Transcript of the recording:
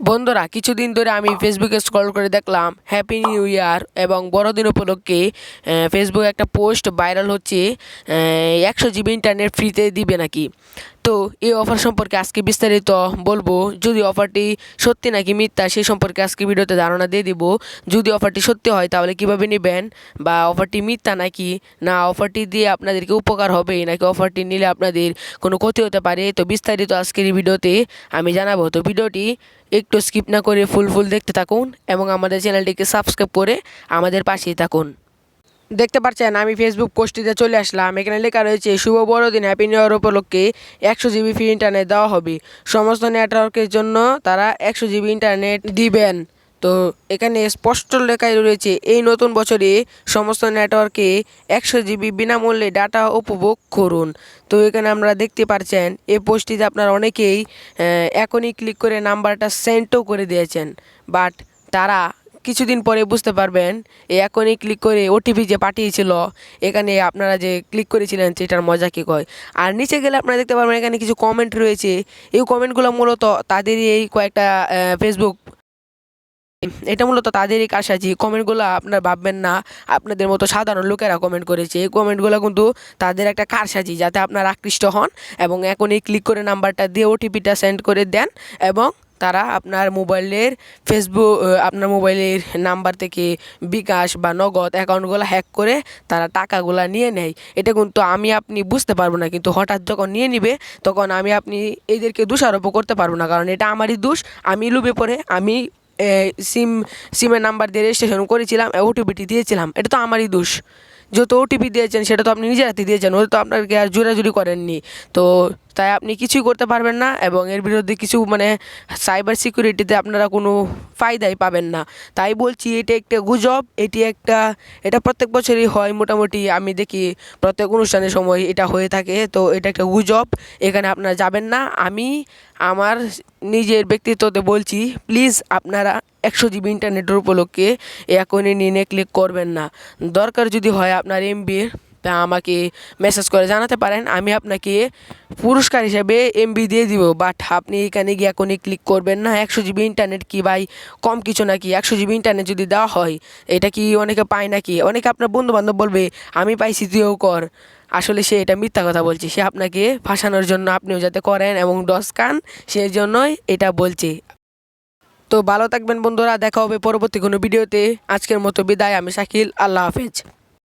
বন্ধুরা, কিছুদিন ধরে আমি ফেসবুকে স্ক্রল করে দেখলাম হ্যাপি নিউ ইয়ার এবং বড়দিন উপলক্ষে ফেসবুকে একটা পোস্ট ভাইরাল হচ্ছে, 100 জিবি ইন্টারনেট ফ্রিতে দিবে নাকি। তো এই অফার সম্পর্কে আজকে বিস্তারিত বলবো। যদি অফারটি সত্যি নাকি মিথ্যা সেই সম্পর্কে আজকে ভিডিওতে ধারণা দিয়ে দিব। যদি অফারটি সত্যি হয় তাহলে কিভাবে নেবেন, বা অফারটি মিথ্যা নাকি না অফারটি দিয়ে আপনাদেরকে উপকার হবে নাকি অফারটি নিলে আপনাদের কোনো ক্ষতি হতে পারে, তো বিস্তারিত আজকের এই ভিডিওতে আমি জানাবো। তো ভিডিওটি একটু স্কিপ না করে ফুল দেখতে থাকুন এবং আমাদের চ্যানেলটিকে সাবস্ক্রাইব করে আমাদের পাশেই থাকুন। দেখতে পাচ্ছেন আমি ফেসবুক পোস্টটিতে চলে আসলাম। এখানে লেখা রয়েছে শুভ বড়দিন হ্যাপি নিউ ইয়ার উপলক্ষে 100 জিবি ফ্রি ইন্টারনেট দেওয়া হবে। সমস্ত নেটওয়ার্কের জন্য তারা 100 জিবি ইন্টারনেট দিবেন। তো এখানে স্পষ্ট লেখাই রয়েছে এই নতুন বছরে সমস্ত নেটওয়ার্কে 100 জিবি বিনামূল্যে ডাটা উপভোগ করুন। তো এখানে আমরা দেখতে পাচ্ছেন এই পোস্টটিতে আপনারা অনেকেই এখনই ক্লিক করে নাম্বারটা সেন্ডও করে দিয়েছেন, বাট তারা কিছুদিন পরে বুঝতে পারবেন এই এখনই ক্লিক করে ওটিপি যে পাঠিয়েছিল এখানে আপনারা যে ক্লিক করেছিলেন সেটার মজা কী কয়। আর নিচে গেলে আপনারা দেখতে পারবেন এখানে কিছু কমেন্ট রয়েছে। এই কমেন্টগুলো মূলত তাদেরই এই কয়েকটা ফেসবুক, এটা মূলত তাদেরই কারসাজি। কমেন্টগুলো আপনারা ভাববেন না আপনাদের মতো সাধারণ লোকেরা কমেন্ট করেছে। এই কমেন্টগুলো কিন্তু তাদের একটা কারসাজি, যাতে আপনারা আকৃষ্ট হন এবং এখনই ক্লিক করে নাম্বারটা দিয়ে ওটিপিটা সেন্ড করে দেন এবং তারা আপনার মোবাইলের আপনার মোবাইলের নাম্বার থেকে বিকাশ বা নগদ অ্যাকাউন্টগুলো হ্যাক করে তারা টাকাগুলো নিয়ে নেয়। এটা কিন্তু আমি আপনি বুঝতে পারবো না, কিন্তু হঠাৎ যখন নিয়ে নিবে তখন আমি আপনি এদেরকে দোষারোপও করতে পারবো না, কারণ এটা আমারই দোষ। আমি লুবে পড়ে আমি সিমের নাম্বার দিয়ে রেজিস্ট্রেশন করেছিলাম, ওটিপিটি দিয়েছিলাম, এটা তো আমারই দোষ। যত ওটিপি দিয়েছেন সেটা তো আপনি নিজের হাতে দিয়েছেন, ওটা তো আপনাকে আর জোরাজুরি করেননি। তো তাই আপনি কিছুই করতে পারবেন না এবং এর বিরুদ্ধে কিছু সাইবার সিকিউরিটিতে আপনারা কোনো ফায়দাই পাবেন না। তাই বলছি এটা একটা গুজব। এটা প্রত্যেক বছরই হয় মোটামুটি, আমি দেখি প্রত্যেক অনুষ্ঠানের সময় এটা হয়ে থাকে। তো এটা একটা গুজব, এখানে আপনারা যাবেন না। আমি আমার নিজের ব্যক্তিত্বতে বলছি, প্লিজ আপনারা 100 জিবি ইন্টারনেটের উপলক্ষে এখনই নিয়ে ক্লিক করবেন না। দরকার যদি হয় আপনার এমবির, তা আমাকে মেসেজ করে জানাতে পারেন, আমি আপনাকে পুরস্কার হিসেবে এমবি দিয়ে দিব। বাট আপনি এখানে গিয়ে এখনই ক্লিক করবেন না। 100 জিবি ইন্টারনেট কি ভাই কম কিছু নাকি? 100 জিবি ইন্টারনেট যদি দেওয়া হয় এটা কি অনেকে পায় নাকি? অনেকে আপনার বন্ধুবান্ধব বলবে আমি পাইছি তুইও কর। আসলে সে এটা মিথ্যা কথা বলছে, সে আপনাকে ফাঁসানোর জন্য আপনিও যাতে করেন এবং ডস খান সেই জন্যই এটা বলছে। তো ভালো থাকবেন বন্ধুরা, দেখা হবে পরবর্তী কোনো ভিডিওতে। আজকের মতো বিদায়, আমি শাকিল, আল্লাহ হাফেজ।